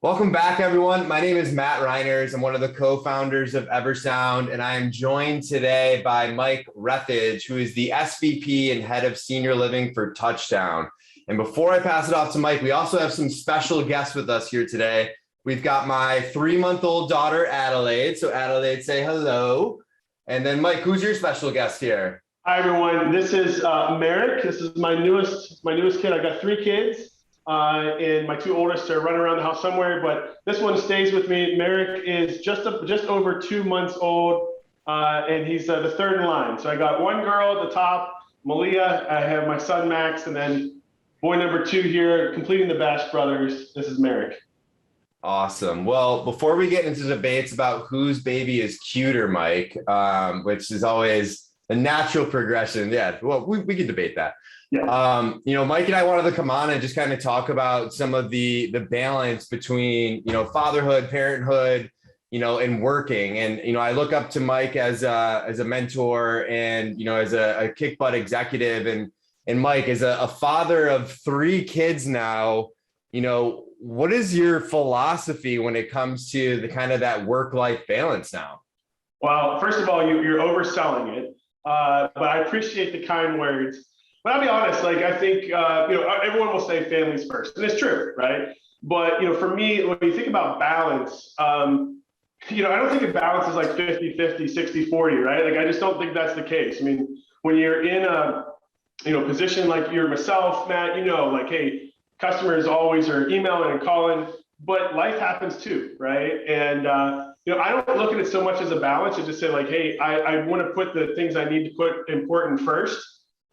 Welcome back, everyone. My name is Matt Reiners. I'm one of the co-founders of Eversound, and I am joined today by Mike Rethage, who is the SVP and head of senior living for TouchTown. And before I pass it off to Mike, we also have some special guests with us here today. We've got my 3-month-old daughter, Adelaide. So Adelaide, say hello. And then Mike, who's your special guest here? Hi, everyone. This is Merrick. This is my newest kid. I've got 3 kids. And my 2 oldest are running around the house somewhere, but this one stays with me. Merrick is just over 2 months old, and he's the 3rd in line. So I got 1 girl at the top, Malia. I have my son Max, and then boy number 2 here, completing the Bash brothers. This is Merrick. Awesome. Well, before we get into debates about whose baby is cuter, Mike, which is always a natural progression. Yeah, well, we can debate that. Yeah. Mike and I wanted to come on and just kind of talk about some of the balance between, fatherhood, parenthood, and working. And, I look up to Mike as a mentor and, as a kick butt executive, and Mike is a father of 3 kids now. What is your philosophy when it comes to the kind of that work-life balance now? Well, first of all, you're overselling it, but I appreciate the kind words. But I'll be honest, I think, everyone will say families first, and it's true, right? But, for me, when you think about balance, I don't think of balance as like 50-50, 60-40, right? I just don't think that's the case. I mean, when you're in a, position like you're myself, Matt, hey, customers always are emailing and calling, but life happens too, right? And, I don't look at it so much as a balance. I just say hey, I want to put the things I need to put important first.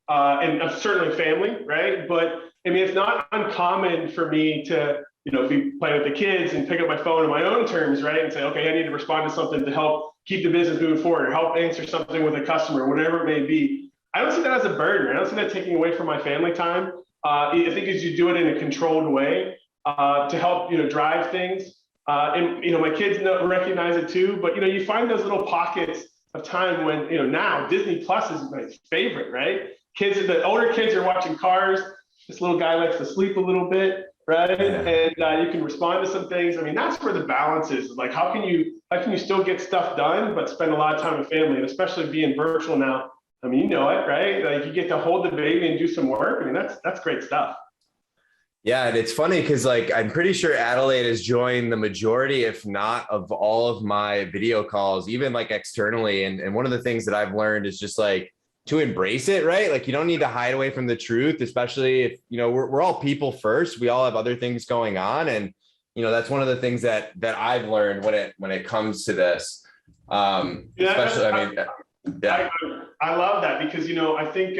And certainly family, right? But I mean, it's not uncommon for me to, be playing with the kids and pick up my phone on my own terms, right? And say, okay, I need to respond to something to help keep the business moving forward or help answer something with a customer, whatever it may be. I don't see that as a burden. I don't see that taking away from my family time. I think as you do it in a controlled way to help, drive things. And, my kids recognize it too, but, you find those little pockets of time when, now Disney Plus is my favorite, right? The older kids are watching Cars. This little guy likes to sleep a little bit, right? And you can respond to some things. I mean, that's where the balance is. How can you still get stuff done, but spend a lot of time with family, and especially being virtual now. I mean, it, right? You get to hold the baby and do some work. I mean, that's great stuff. Yeah, and it's funny because I'm pretty sure Adelaide has joined the majority, if not of all of my video calls, even externally. And one of the things that I've learned is just to embrace it, right? You don't need to hide away from the truth, especially if, we're all people first. We all have other things going on. And, that's one of the things that I've learned when it comes to this. Especially, I love that because, I think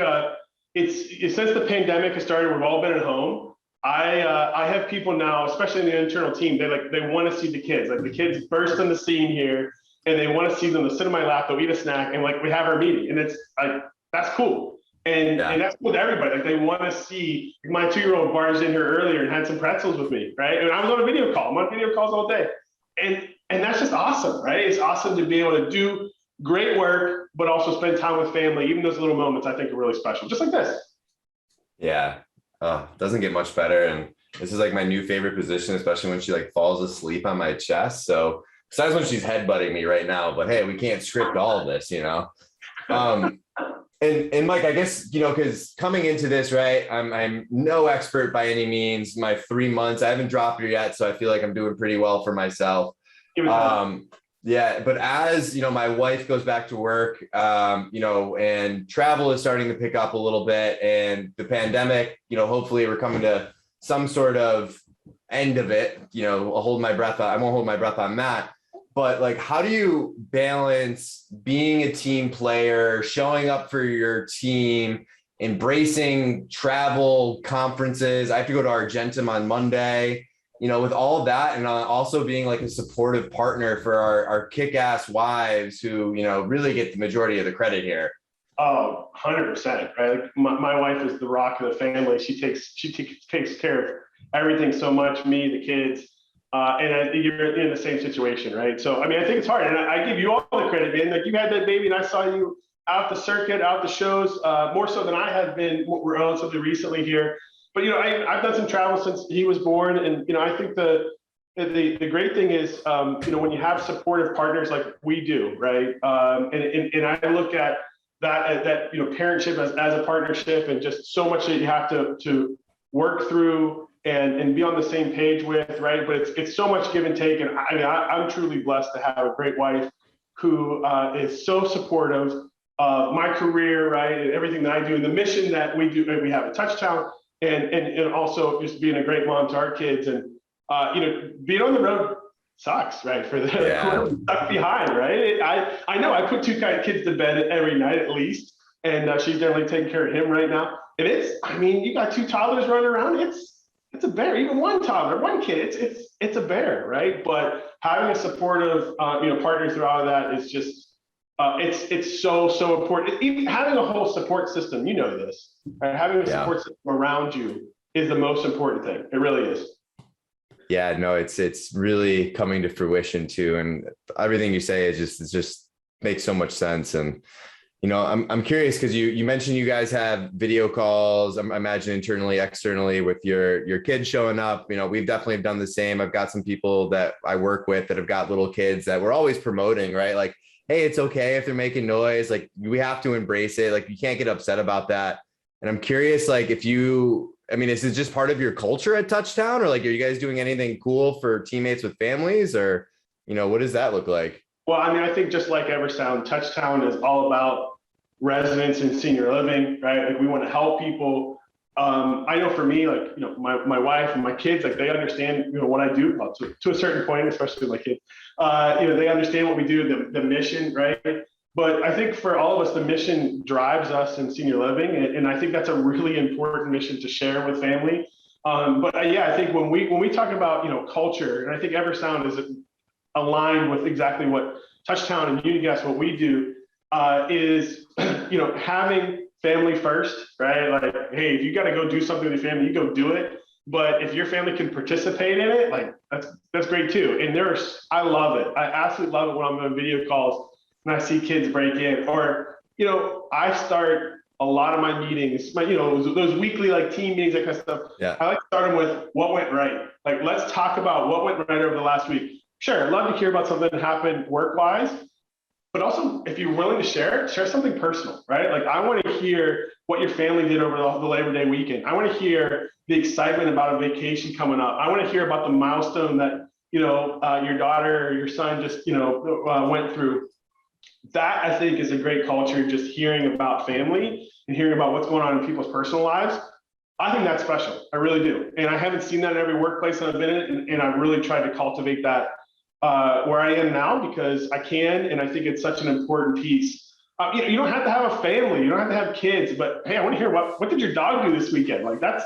it's since the pandemic has started, we've all been at home. I have people now, especially in the internal team, they want to see the kids. The kids burst on the scene here and they want to see them. They'll sit in my lap, they'll eat a snack, and we have our meeting. And it's that's cool. And that's cool with everybody. They want to see. My 2-year-old barged in here earlier and had some pretzels with me, right? And I was on a video call. I'm on video calls all day. And that's just awesome, right? It's awesome to be able to do great work, but also spend time with family. Even those little moments I think are really special, just like this. Yeah. Doesn't get much better. And this is my new favorite position, especially when she falls asleep on my chest. So besides when she's headbutting me right now, but hey, we can't script all of this, And Mike, I guess, because coming into this, right, I'm no expert by any means. My 3 months, I haven't dropped her yet, so I feel like I'm doing pretty well for myself. Yeah, but as my wife goes back to work, and travel is starting to pick up a little bit, and the pandemic, hopefully we're coming to some sort of end of it. I'll hold my breath. I won't hold my breath on that. But how do you balance being a team player, showing up for your team, embracing travel, conferences? I have to go to Argentum on Monday, with all of that, and also being a supportive partner for our kick-ass wives who, really get the majority of the credit here. Oh, 100%, right? My wife is the rock of the family. She takes care of everything so much, me, the kids. And you're in the same situation, right? So, I mean, I think it's hard. And I give you all the credit, man. You had that baby, and I saw you out the circuit, out the shows, more so than I have been relatively recently here. But, I've done some travel since he was born. And, I think the great thing is, when you have supportive partners like we do, right? And I look at that parentship as a partnership, and just so much that you have to work through and be on the same page with, right? But it's so much give and take. And I mean, I'm truly blessed to have a great wife who is so supportive of my career, right? And everything that I do, and the mission that we do, we have at TouchTown, and also just being a great mom to our kids. And being on the road sucks, right? For the stuck behind, right? I know I put two kids to bed every night at least, and she's definitely taking care of him right now. And you got two toddlers running around. It's a bear. Even one toddler, one kid, it's a bear, right? But having a supportive partner through all of that is just it's so important. Even having a whole support system, this, right? Having a support system around you is the most important thing. It really is. Yeah, no, it's really coming to fruition too. And everything you say is just makes so much sense. And, I'm curious because you mentioned you guys have video calls, I imagine internally, externally with your kids showing up. We've definitely done the same. I've got some people that I work with that have got little kids that we're always promoting, right? Like, hey, it's okay if they're making noise. Like, we have to embrace it. Like, you can't get upset about that. And I'm curious, like, is it just part of your culture at TouchTown, or like, are you guys doing anything cool for teammates with families, or, what does that look like? Well, I think just like Eversound, TouchTown is all about residents and senior living, right? Like, we want to help people. I know for me, like, my wife and my kids, like, they understand, what I do, well, to a certain point, especially my kids, they understand what we do, the mission, right? But I think for all of us, the mission drives us in senior living. And I think that's a really important mission to share with family. I think when we talk about, culture, and I think Eversound is aligned with exactly what TouchTown and UniGuess, what we do, is, having family first, right? Like, hey, if you got to go do something with your family, you go do it. But if your family can participate in it, like, that's great too. And I love it. I absolutely love it when I'm on video calls and I see kids break in, or, I start a lot of my meetings, those weekly, like, team meetings, that kind of stuff. Yeah. I like to start them with what went right. Like, let's talk about what went right over the last week. Sure, I'd love to hear about something that happened work-wise, but also, if you're willing to share something personal, right? Like, I want to hear what your family did over the Labor Day weekend. I want to hear the excitement about a vacation coming up. I want to hear about the milestone that, your daughter or your son just, went through. That, I think, is a great culture, just hearing about family and hearing about what's going on in people's personal lives. I think that's special. I really do. And I haven't seen that in every workplace that I've been in. And I've really tried to cultivate that where I am now, because I can. And I think it's such an important piece. You don't have to have a family. You don't have to have kids. But, hey, I want to hear what did your dog do this weekend? Like, that's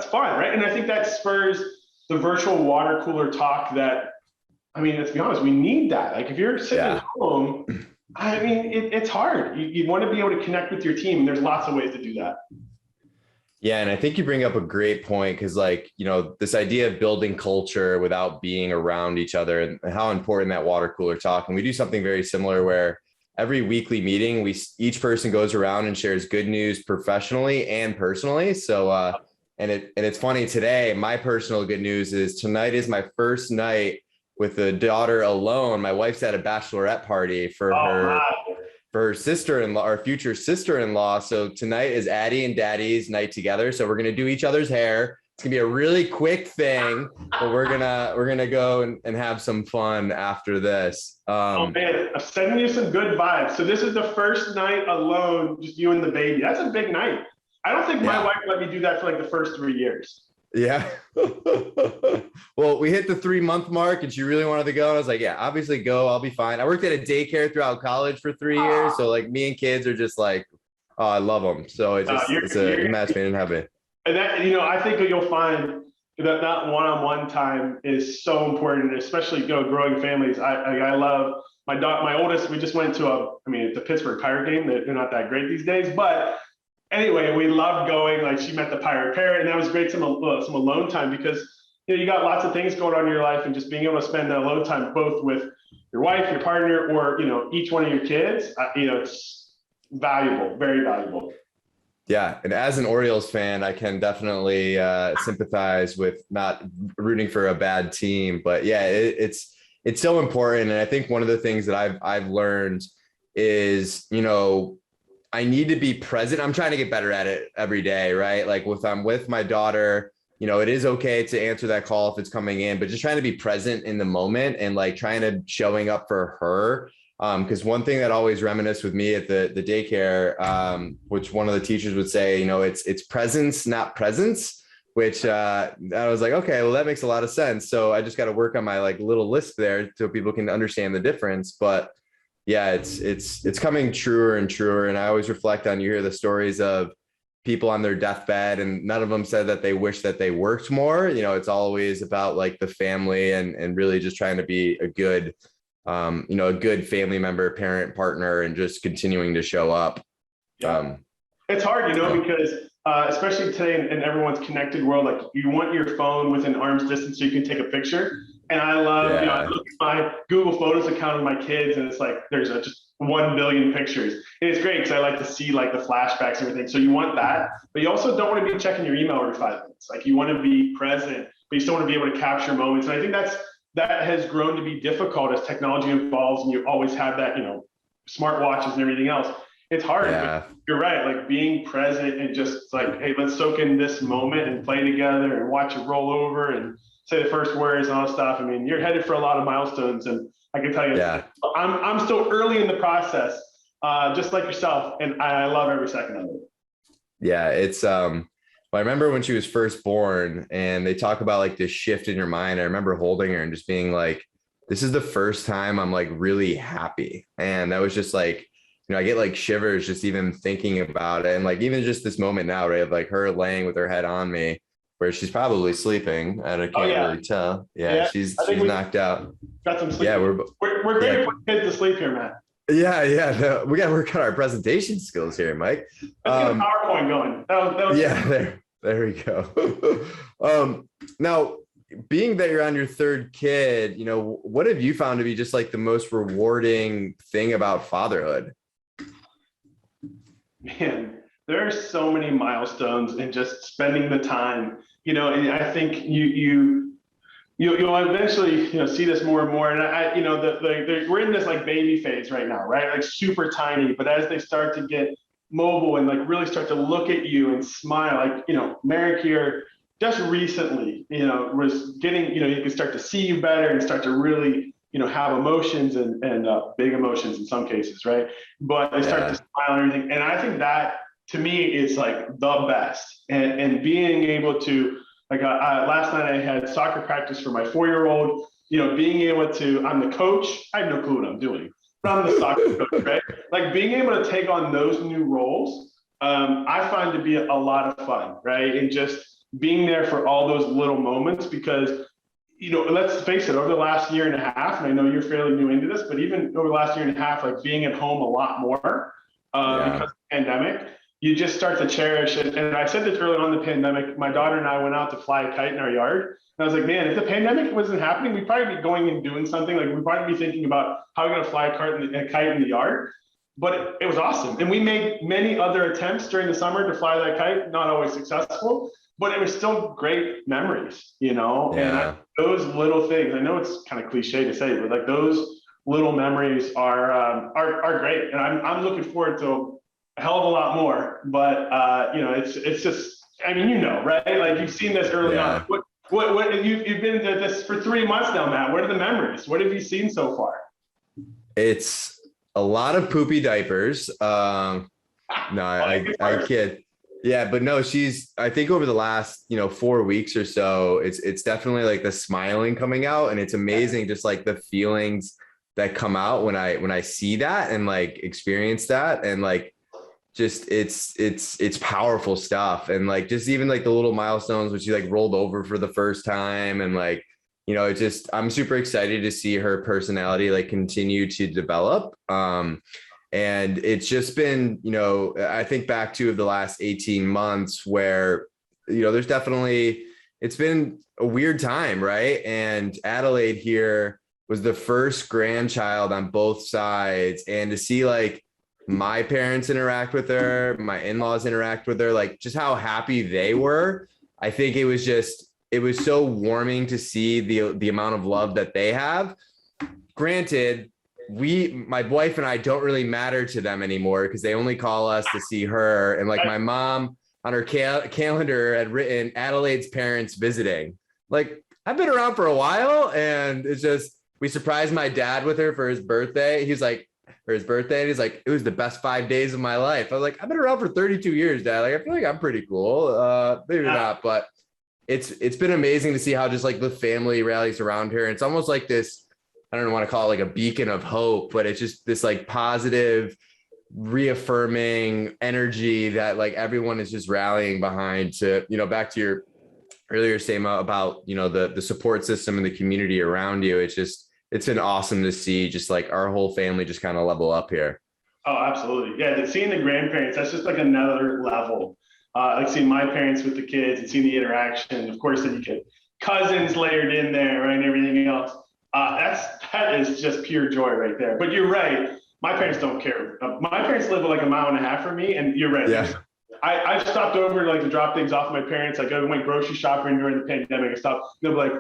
fun, right? And I think that spurs the virtual water cooler talk that, let's be honest, we need that. Like, if you're sitting at home, it's hard. You want to be able to connect with your team. There's lots of ways to do that. Yeah. And I think you bring up a great point, because, like, this idea of building culture without being around each other, and how important that water cooler talk. And we do something very similar where every weekly meeting, each person goes around and shares good news professionally and personally. So, and it's funny today, my personal good news is tonight is my first night with the daughter alone. My wife's at a bachelorette party for her sister-in-law, our future sister-in-law. So tonight is Addie and Daddy's night together. So we're going to do each other's hair. It's gonna be a really quick thing, but we're gonna go and have some fun after this. Oh man, I'm sending you some good vibes. So this is the first night alone, just you and the baby. That's a big night. I don't think my wife let me do that for like the first 3 years. Yeah. Well, we hit the 3-month mark and she really wanted to go. And I was like, yeah, obviously go. I'll be fine. I worked at a daycare throughout college for 3 years. So like me and kids are just like, oh, I love them. So it's a match made in heaven. And that, I think that you'll find that one-on-one time is so important, especially, growing families. I love my oldest. We just went to the Pittsburgh Pirate game. They're not that great these days, but anyway, we loved going. Like, she met the Pirate Parrot, and that was great. Some alone time, because you got lots of things going on in your life, and just being able to spend that alone time both with your wife, your partner, or each one of your kids. It's valuable, very valuable. Yeah, and as an Orioles fan, I can definitely sympathize with not rooting for a bad team. But yeah, it's so important, and I think one of the things that I've learned is, I need to be present. I'm trying to get better at it every day, right? Like I'm with my daughter, it is okay to answer that call if it's coming in, but just trying to be present in the moment and like trying to showing up for her. Because one thing that always reminisced with me at the daycare, which one of the teachers would say, it's presence, not presence, which I was like, okay, well, that makes a lot of sense. So I just got to work on my like little list there so people can understand the difference. But yeah, it's coming truer and truer. And I always reflect on, you hear the stories of people on their deathbed and none of them said that they wish that they worked more. It's always about like the family and really just trying to be a good a good family member, parent, partner, and just continuing to show up. Yeah. It's hard, because especially today in everyone's connected world, like you want your phone within arm's distance so you can take a picture. And I love, I look at my Google Photos account of my kids and it's like, there's just 1 billion pictures. And it's great because I like to see like the flashbacks and everything. So you want that, but you also don't want to be checking your email every 5 minutes. Like you want to be present, but you still want to be able to capture moments. And I think that has grown to be difficult as technology evolves and you always have that, smartwatches and everything else. It's hard. Yeah. You're right. Like being present and just like, hey, let's soak in this moment and play together and watch it roll over and say the first words and all that stuff. I mean, you're headed for a lot of milestones, and I can tell you, I'm still early in the process, just like yourself, and I love every second of it. Yeah, it's well, I remember when she was first born, and they talk about like this shift in your mind. I remember holding her and just being like, "This is the first time I'm like really happy," and that was just like, I get like shivers just even thinking about it, and like even just this moment now, right, of like her laying with her head on me, where she's probably sleeping, and I can't really tell. Yeah, she's knocked out. Got some sleep. Yeah, we're great for kids to sleep here, Matt. Yeah. We got to work on our presentation skills here, Mike. Let's get a PowerPoint going. That was there we go. Now, being that you're on your third kid, what have you found to be just like the most rewarding thing about fatherhood? Man, there are so many milestones and just spending the time, and I think you'll eventually, see this more and more. And we're in this like baby phase right now, right? Like super tiny, but as they start to get mobile and like really start to look at you and smile, like, Merrick here just recently, was getting, you can start to see you better and start to really, have emotions and big emotions in some cases, right? But they start to smile and everything. And I think that to me is like the best. And being able to, like last night I had soccer practice for my 4-year-old, being able to, I'm the coach, I have no clue what I'm doing, but I'm the soccer coach, right? Like being able to take on those new roles, I find to be a lot of fun, right? And just being there for all those little moments, because let's face it, over the last year and a half, and I know you're fairly new into this, but even over the last year and a half, like being at home a lot more because of the pandemic, you just start to cherish it. And I said this early on in the pandemic, my daughter and I went out to fly a kite in our yard. And I was like, man, if the pandemic wasn't happening, we'd probably be going and doing something. Like we'd probably be thinking about how we're going to fly a kite in the yard. But it was awesome. And we made many other attempts during the summer to fly that kite, not always successful. But it was still great memories, and those little things, I know it's kind of cliche to say, but like those little memories are great. And I'm looking forward to a hell of a lot more, but it's just, I mean, right? Like you've seen this early on. What you've been to this for 3 months now, Matt. What are the memories? What have you seen so far? It's a lot of poopy diapers. No, I kid. Yeah, but no, I think over the last, 4 weeks or so, it's definitely like the smiling coming out, and it's amazing just like the feelings that come out when I see that and like experience that, and like just it's powerful stuff. And like just even like the little milestones when she like rolled over for the first time, and like, I'm super excited to see her personality like continue to develop. And it's just been, I think back to the last 18 months where, there's definitely, it's been a weird time, right? And Adelaide here was the first grandchild on both sides. And to see like my parents interact with her, my in-laws interact with her, like just how happy they were. I think it was so warming to see the amount of love that they have. Granted, my wife and I don't really matter to them anymore because they only call us to see her. And like my mom on her calendar had written Adelaide's parents visiting. Like I've been around for a while, and it's just, we surprised my dad with her for his birthday. He's like, for his birthday, and he's like, it was the best 5 days of my life. I was like, I've been around for 32 years, Dad. Like, I feel like I'm pretty cool. Maybe not, but it's been amazing to see how just like the family rallies around her. And it's almost like this, I don't want to call it like a beacon of hope, but it's just this like positive, reaffirming energy that like everyone is just rallying behind to, back to your earlier statement about, the support system and the community around you. It's been awesome to see just like our whole family just kind of level up here. Oh, absolutely. Yeah. Seeing the grandparents, that's just like another level. Like seeing my parents with the kids and seeing the interaction. Of course, then you get cousins layered in there, right? And everything else. That is just pure joy right there. But you're right. My parents don't care. My parents live like a mile and a half from me. And you're right. Yeah. I stopped over like to drop things off my parents. Like I went grocery shopping during the pandemic and stuff. They'll be like,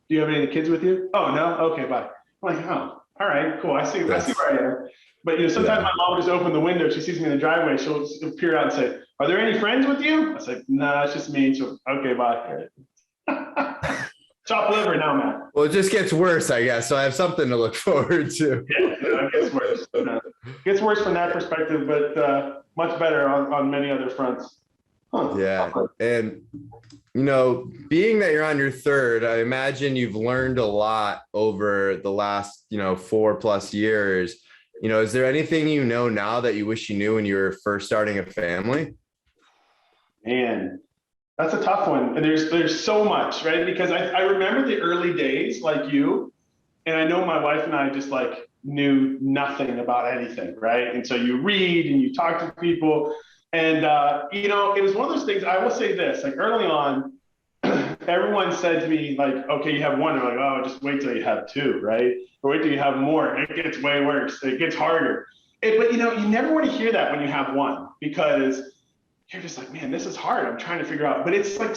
do you have any of the kids with you? Oh, no? Okay, bye. I'm like, oh, all right, cool. I see where I am. But sometimes my mom will just open the window. She sees me in the driveway. She'll peer out and say, are there any friends with you? I say, no, it's just me. So, okay, bye. Chopped liver now, Matt. Well, it just gets worse, I guess. So I have something to look forward to. Yeah, it gets worse. It gets worse from that perspective, but much better on many other fronts. Huh. Yeah. And, being that you're on your third, I imagine you've learned a lot over the last, 4+ years. Is there anything now that you wish you knew when you were first starting a family? Man, that's a tough one. And there's so much, right? Because I remember the early days like you, and I know my wife and I just like knew nothing about anything, right? And so you read and you talk to people. And, it was one of those things. I will say this, like early on, everyone said to me, like, okay, you have one. I'm like, oh, just wait till you have two, right? Or wait till you have more. It gets way worse. It gets harder. But, you never want to hear that when you have one, because you're just like, man, this is hard. I'm trying to figure out. But it's like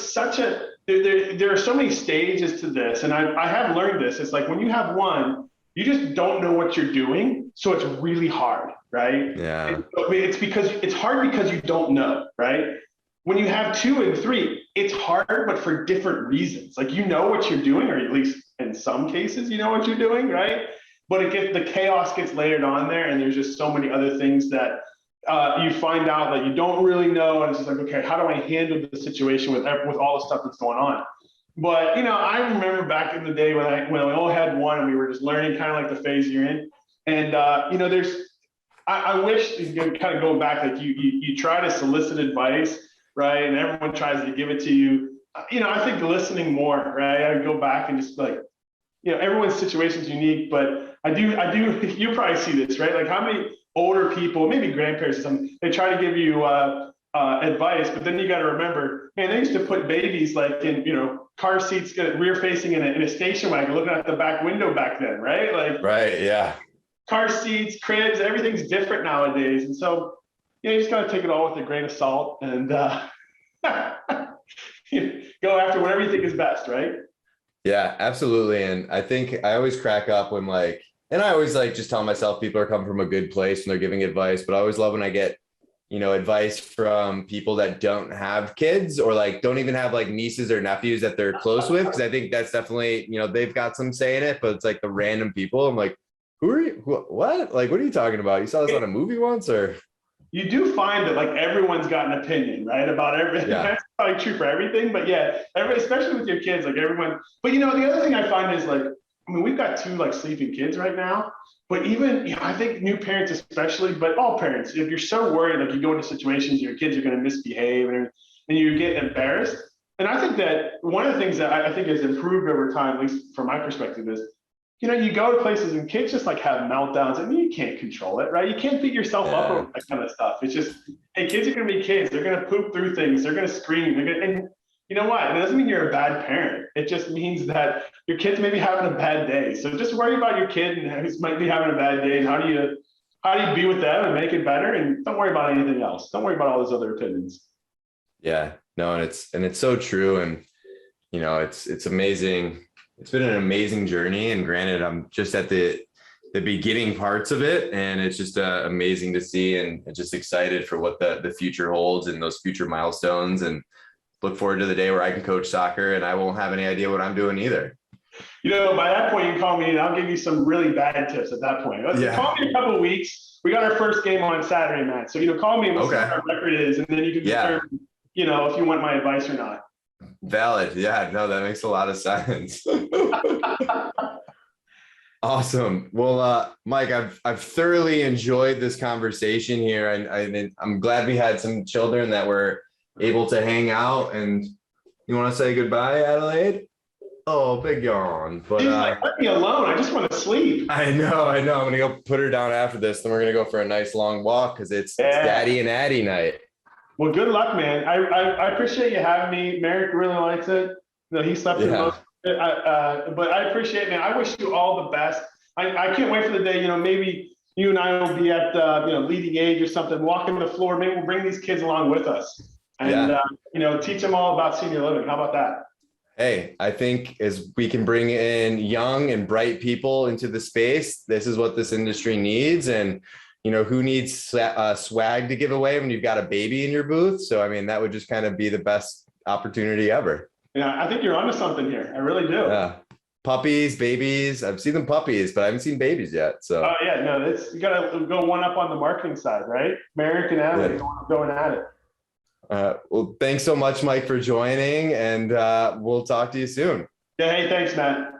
there are so many stages to this. And I have learned this. It's like when you have one, you just don't know what you're doing. So it's really hard, right? Yeah. It's hard because you don't know, right? When you have 2 and 3, it's hard, but for different reasons. Like, what you're doing, or at least in some cases, what you're doing, right? But the chaos gets layered on there, and there's just so many other things that you find out that you don't really know. And it's just like, okay, how do I handle the situation with all the stuff that's going on? But, I remember back in the day when we all had one and we were just learning kind of like the phase you're in. And, I wish you could kind of go back, like you try to solicit advice, right? And everyone tries to give it to you. I think listening more, right? I would go back and just like, everyone's situation is unique, but I do, you probably see this, right? Like how many older people, maybe grandparents or something, they try to give you advice, but then you got to remember, man, they used to put babies like in, car seats, rear facing in a station wagon, looking at the back window back then, right? Like, right, yeah. Car seats, cribs, everything's different nowadays. And so, you just got to take it all with a grain of salt and go after whatever you think is best, right? Yeah, absolutely. And I think I always crack up when and I always just tell myself people are coming from a good place and they're giving advice, but I always love when I get, advice from people that don't have kids or don't even have nieces or nephews that they're close with. Cause I think that's definitely, they've got some say in it, but it's the random people. I'm like, who are you? What? What are you talking about? You saw this on a movie once or? You do find that everyone's got an opinion, right? About everything. Yeah. That's probably true for everything, but yeah, especially with your kids, everyone. But the other thing I find is we've got 2 sleeping kids right now, but even I think new parents especially, but all parents, if you're so worried, you go into situations your kids are going to misbehave and you get embarrassed. And I think that one of the things that I think has improved over time, at least from my perspective, is you go to places and kids just have meltdowns and you can't control it, right? You can't beat yourself up over that kind of stuff. It's just, hey, kids are going to be kids. They're going to poop through things. They're going to scream. And you know what? It doesn't mean you're a bad parent. It just means that your kid's maybe having a bad day. So just worry about your kid and who might be having a bad day. And how do you how do you be with them and make it better? And don't worry about anything else. Don't worry about all those other opinions. Yeah, no, and it's so true. And, you know, it's amazing. It's been an amazing journey. And granted, I'm just at the beginning parts of it. And it's just amazing to see, and just excited for what the future holds and those future milestones, and look forward to the day where I can coach soccer and I won't have any idea what I'm doing either. You know, by that point, you can call me and I'll give you some really bad tips at that point. Yeah. Call me in a couple of weeks. We got our first game on Saturday, Matt. So, you know, call me and we'll see what our record is. And then you can determine, you know, if you want my advice or not. Valid. Yeah, no, that makes a lot of sense. Awesome. Well, Mike, I've thoroughly enjoyed this conversation here. And I'm glad we had some children that were able to hang out. And you want to say goodbye, Adelaide? Oh, big yawn. But like, let me alone. I just want to sleep. I know. I'm gonna go put her down after this. Then we're gonna go for a nice long walk because it's Daddy and Addie night. Well, good luck, man. I appreciate you having me. Merrick really likes it. You know, he slept in most. But I appreciate it, man. I wish you all the best. I can't wait for the day, you know, maybe you and I will be at, you know, leading age or something, walking the floor. Maybe we'll bring these kids along with us and, you know, teach them all about senior living. How about that? Hey, I think as we can bring in young and bright people into the space, this is what this industry needs. And, you know, who needs swag to give away when you've got a baby in your booth? So, I mean, that would just kind of be the best opportunity ever. Yeah, I think you're onto something here. I really do. Yeah. Puppies, babies. I've seen them puppies, but I haven't seen babies yet. So. Oh yeah, no, you gotta go one up on the marketing side, right? Merrick and Adelaide going at it. Well, thanks so much, Mike, for joining, and we'll talk to you soon. Yeah, hey, thanks, Matt.